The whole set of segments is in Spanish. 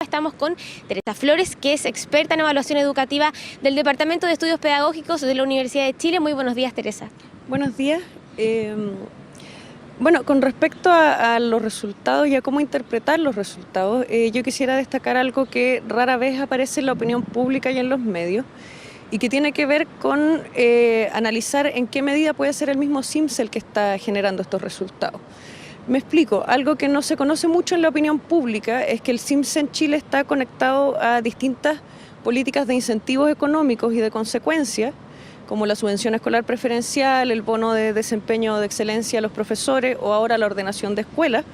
Estamos con Teresa Flores, que es experta en evaluación educativa del Departamento de Estudios Pedagógicos de la Universidad de Chile. Muy buenos días, Teresa. Buenos días. Bueno, con respecto a los resultados y a cómo interpretar los resultados, yo quisiera destacar algo que rara vez aparece en la opinión pública y en los medios, y que tiene que ver con analizar en qué medida puede ser el mismo CIMSE el que está generando estos resultados. Me explico, algo que no se conoce mucho en la opinión pública es que el CIMSE en Chile está conectado a distintas políticas de incentivos económicos y de consecuencias, como la subvención escolar preferencial, el bono de desempeño de excelencia a los profesores o ahora la ordenación de escuelas,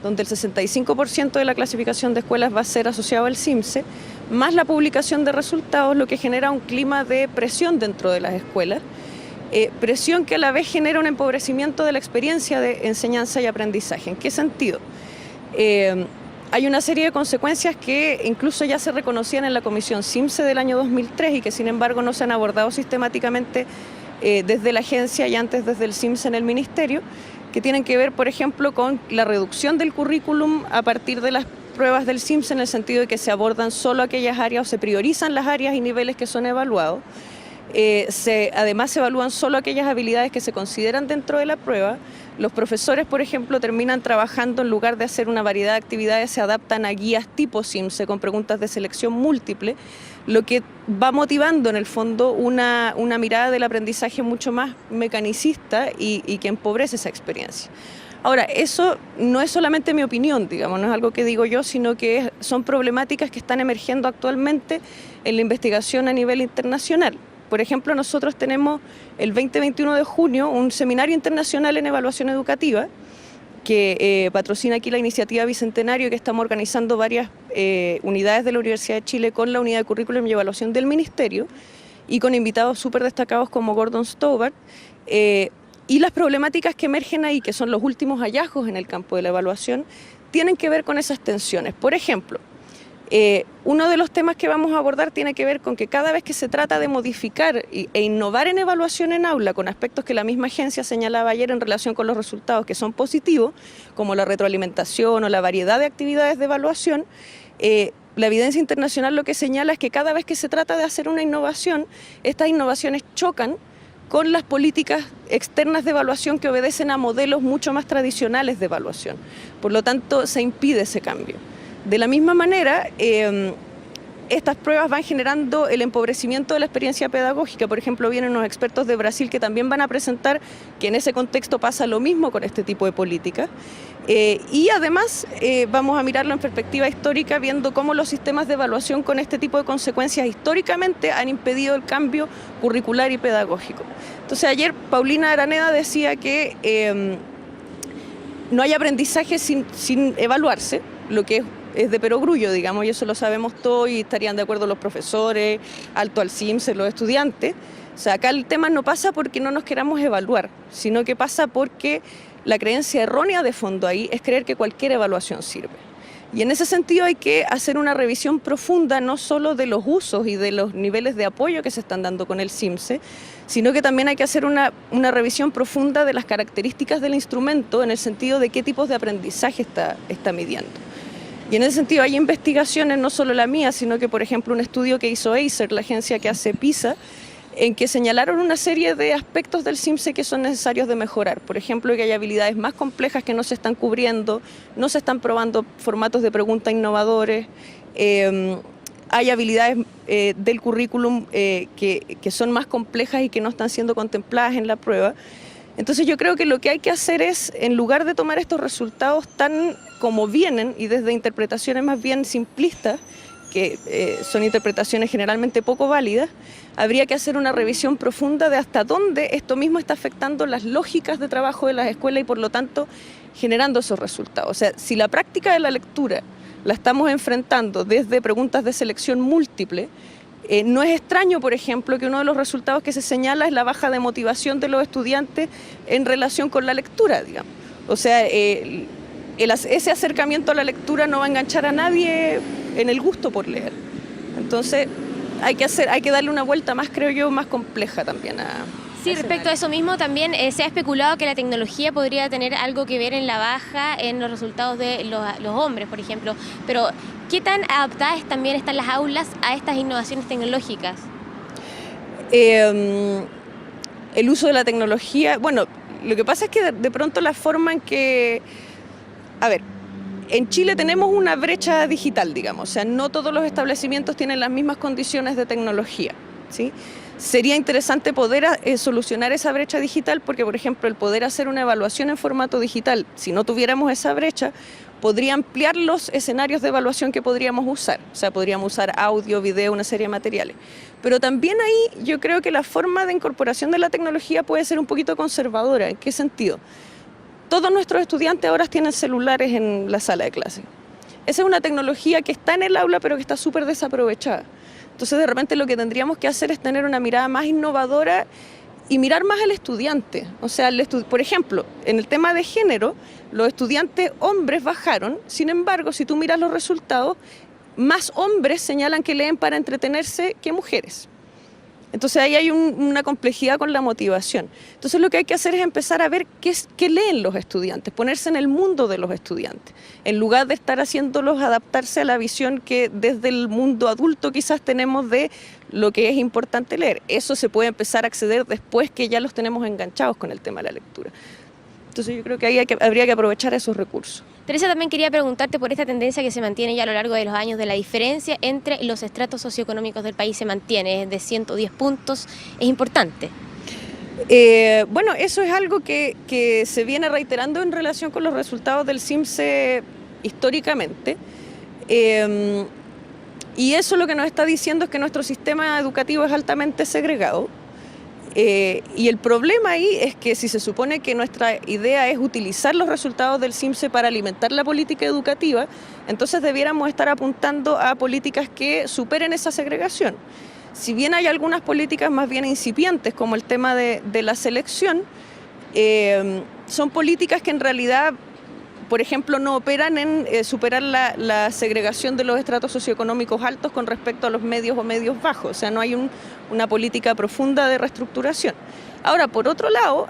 donde el 65% de la clasificación de escuelas va a ser asociado al CIMSE, más la publicación de resultados, lo que genera un clima de presión dentro de las escuelas. Presión que a la vez genera un empobrecimiento de la experiencia de enseñanza y aprendizaje. ¿En qué sentido? Hay una serie de consecuencias que incluso ya se reconocían en la Comisión CIMSE del año 2003 y que sin embargo no se han abordado sistemáticamente desde la agencia y antes desde el CIMSE en el Ministerio, que tienen que ver, por ejemplo, con la reducción del currículum a partir de las pruebas del CIMSE, en el sentido de que se abordan solo aquellas áreas o se priorizan las áreas y niveles que son evaluados. Además se evalúan solo aquellas habilidades que se consideran dentro de la prueba. Los profesores, por ejemplo, terminan trabajando, en lugar de hacer una variedad de actividades, se adaptan a guías tipo CIMSE con preguntas de selección múltiple, lo que va motivando en el fondo una mirada del aprendizaje mucho más mecanicista y que empobrece esa experiencia. Ahora, eso no es solamente mi opinión, digamos, no es algo que digo yo, sino que son problemáticas que están emergiendo actualmente en la investigación a nivel internacional. Por ejemplo, nosotros tenemos el 20-21 de junio un seminario internacional en evaluación educativa que patrocina aquí la iniciativa Bicentenario, que estamos organizando varias unidades de la Universidad de Chile con la unidad de currículum y evaluación del Ministerio y con invitados súper destacados como Gordon Stobart. Y las problemáticas que emergen ahí, que son los últimos hallazgos en el campo de la evaluación, tienen que ver con esas tensiones. Por ejemplo, uno de los temas que vamos a abordar tiene que ver con que cada vez que se trata de modificar e innovar en evaluación en aula con aspectos que la misma agencia señalaba ayer en relación con los resultados que son positivos, como la retroalimentación o la variedad de actividades de evaluación, la evidencia internacional lo que señala es que cada vez que se trata de hacer una innovación, estas innovaciones chocan con las políticas externas de evaluación que obedecen a modelos mucho más tradicionales de evaluación. Por lo tanto, se impide ese cambio. De la misma manera, estas pruebas van generando el empobrecimiento de la experiencia pedagógica. Por ejemplo, vienen unos expertos de Brasil que también van a presentar que en ese contexto pasa lo mismo con este tipo de políticas. Y además vamos a mirarlo en perspectiva histórica, viendo cómo los sistemas de evaluación con este tipo de consecuencias históricamente han impedido el cambio curricular y pedagógico. Entonces ayer Paulina Araneda decía que no hay aprendizaje sin evaluarse, lo que es de perogrullo, digamos, y eso lo sabemos todos y estarían de acuerdo los profesores, alto al CIMSE, los estudiantes. O sea, acá el tema no pasa porque no nos queramos evaluar, sino que pasa porque la creencia errónea de fondo ahí es creer que cualquier evaluación sirve. Y en ese sentido hay que hacer una revisión profunda no solo de los usos y de los niveles de apoyo que se están dando con el CIMSE, sino que también hay que hacer una revisión profunda de las características del instrumento en el sentido de qué tipos de aprendizaje está midiendo. Y en ese sentido hay investigaciones, no solo la mía, sino que, por ejemplo, un estudio que hizo Acer, la agencia que hace PISA, en que señalaron una serie de aspectos del CIMSE que son necesarios de mejorar. Por ejemplo, que hay habilidades más complejas que no se están cubriendo, no se están probando formatos de pregunta innovadores, hay habilidades del currículum que son más complejas y que no están siendo contempladas en la prueba. Entonces yo creo que lo que hay que hacer es, en lugar de tomar estos resultados tan como vienen y desde interpretaciones más bien simplistas, que son interpretaciones generalmente poco válidas, habría que hacer una revisión profunda de hasta dónde esto mismo está afectando las lógicas de trabajo de las escuelas y por lo tanto generando esos resultados. O sea, si la práctica de la lectura la estamos enfrentando desde preguntas de selección múltiple, no es extraño, por ejemplo, que uno de los resultados que se señala es la baja de motivación de los estudiantes en relación con la lectura, digamos. O sea, ese acercamiento a la lectura no va a enganchar a nadie en el gusto por leer. Entonces, hay que darle una vuelta más, creo yo, más compleja también a Sí, respecto a eso mismo, también se ha especulado que la tecnología podría tener algo que ver en la baja en los resultados de los hombres, por ejemplo. Pero, ¿qué tan adaptadas también están las aulas a estas innovaciones tecnológicas? El uso de la tecnología, bueno, lo que pasa es que de pronto la forma en que, a ver, en Chile tenemos una brecha digital, digamos, o sea, no todos los establecimientos tienen las mismas condiciones de tecnología, ¿sí? Sería interesante poder solucionar esa brecha digital porque, por ejemplo, el poder hacer una evaluación en formato digital, si no tuviéramos esa brecha, podría ampliar los escenarios de evaluación que podríamos usar. O sea, podríamos usar audio, video, una serie de materiales. Pero también ahí yo creo que la forma de incorporación de la tecnología puede ser un poquito conservadora. ¿En qué sentido? Todos nuestros estudiantes ahora tienen celulares en la sala de clase. Esa es una tecnología que está en el aula pero que está súper desaprovechada. Entonces de repente lo que tendríamos que hacer es tener una mirada más innovadora y mirar más al estudiante. O sea, por ejemplo, en el tema de género, los estudiantes hombres bajaron, sin embargo, si tú miras los resultados, más hombres señalan que leen para entretenerse que mujeres. Entonces ahí hay una complejidad con la motivación. Entonces lo que hay que hacer es empezar a ver qué leen los estudiantes, ponerse en el mundo de los estudiantes, en lugar de estar haciéndolos adaptarse a la visión que desde el mundo adulto quizás tenemos de lo que es importante leer. Eso se puede empezar a acceder después que ya los tenemos enganchados con el tema de la lectura. Entonces yo creo que ahí habría que aprovechar esos recursos. Teresa, también quería preguntarte por esta tendencia que se mantiene ya a lo largo de los años, de la diferencia entre los estratos socioeconómicos del país se mantiene, es de 110 puntos, es importante. Bueno, eso es algo que se viene reiterando en relación con los resultados del CIMSE históricamente. Y eso lo que nos está diciendo es que nuestro sistema educativo es altamente segregado. Y el problema ahí es que si se supone que nuestra idea es utilizar los resultados del CIMSE para alimentar la política educativa, entonces debiéramos estar apuntando a políticas que superen esa segregación. Si bien hay algunas políticas más bien incipientes, como el tema de la selección, son políticas que en realidad, por ejemplo, no operan en superar la segregación de los estratos socioeconómicos altos con respecto a los medios o medios bajos. O sea, no hay una política profunda de reestructuración. Ahora, por otro lado,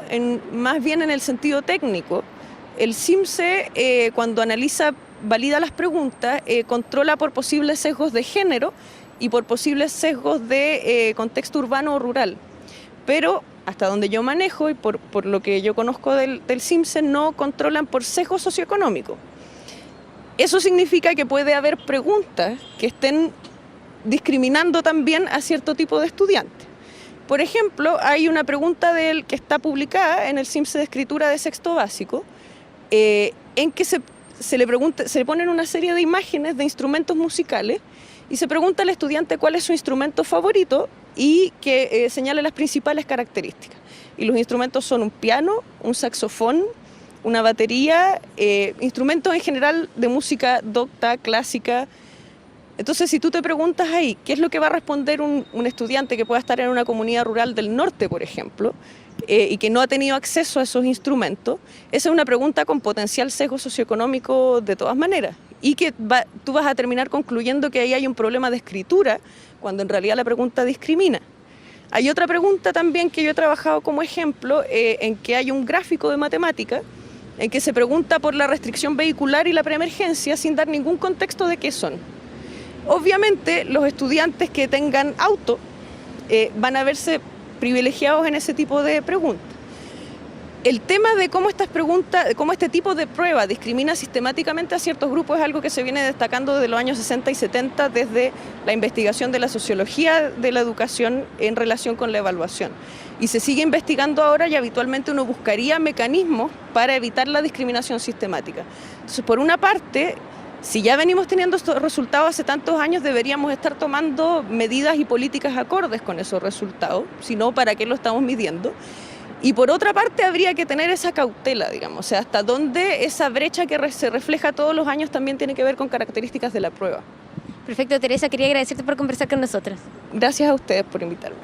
más bien en el sentido técnico, el CIMSE, cuando valida las preguntas, controla por posibles sesgos de género y por posibles sesgos de contexto urbano o rural. Pero hasta donde yo manejo y por lo que yo conozco del CIMSE, no controlan por sesgo socioeconómico. Eso significa que puede haber preguntas que estén discriminando también a cierto tipo de estudiantes. Por ejemplo, hay una pregunta que está publicada en el CIMSE de escritura de sexto básico, en que se le ponen una serie de imágenes de instrumentos musicales y se pregunta al estudiante cuál es su instrumento favorito y que señale las principales características. Y los instrumentos son un piano, un saxofón, una batería, instrumentos en general de música docta, clásica. Entonces, si tú te preguntas ahí, ¿qué es lo que va a responder un estudiante que pueda estar en una comunidad rural del norte, por ejemplo, y que no ha tenido acceso a esos instrumentos? Esa es una pregunta con potencial sesgo socioeconómico de todas maneras. Y que tú vas a terminar concluyendo que ahí hay un problema de escritura, cuando en realidad la pregunta discrimina. Hay otra pregunta también que yo he trabajado como ejemplo, en que hay un gráfico de matemática, en que se pregunta por la restricción vehicular y la preemergencia sin dar ningún contexto de qué son. Obviamente los estudiantes que tengan auto van a verse privilegiados en ese tipo de preguntas. El tema de cómo este tipo de prueba discrimina sistemáticamente a ciertos grupos es algo que se viene destacando desde los años 60 y 70 desde la investigación de la sociología de la educación en relación con la evaluación. Y se sigue investigando ahora y habitualmente uno buscaría mecanismos para evitar la discriminación sistemática. Entonces, por una parte, si ya venimos teniendo estos resultados hace tantos años, deberíamos estar tomando medidas y políticas acordes con esos resultados, si no, ¿para qué lo estamos midiendo? Y por otra parte habría que tener esa cautela, digamos, o sea, hasta dónde esa brecha que se refleja todos los años también tiene que ver con características de la prueba. Perfecto, Teresa, quería agradecerte por conversar con nosotros. Gracias a ustedes por invitarme.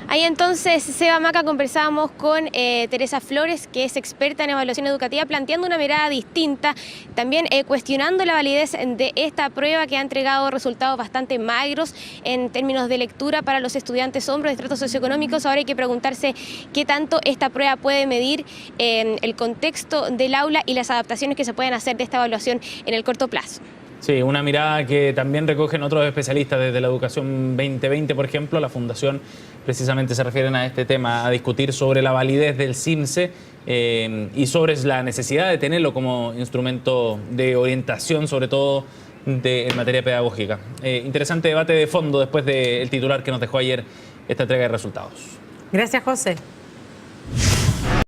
Ahí entonces, Seba Maca, conversábamos con Teresa Flores, que es experta en evaluación educativa, planteando una mirada distinta, también cuestionando la validez de esta prueba que ha entregado resultados bastante magros en términos de lectura para los estudiantes hombres de estratos socioeconómicos. Ahora hay que preguntarse qué tanto esta prueba puede medir el contexto del aula y las adaptaciones que se pueden hacer de esta evaluación en el corto plazo. Sí, una mirada que también recogen otros especialistas desde la Educación 2020, por ejemplo. La Fundación precisamente se refieren a este tema, a discutir sobre la validez del CIMSE y sobre la necesidad de tenerlo como instrumento de orientación, sobre todo en materia pedagógica. Interesante debate de fondo después del titular que nos dejó ayer esta entrega de resultados. Gracias, José.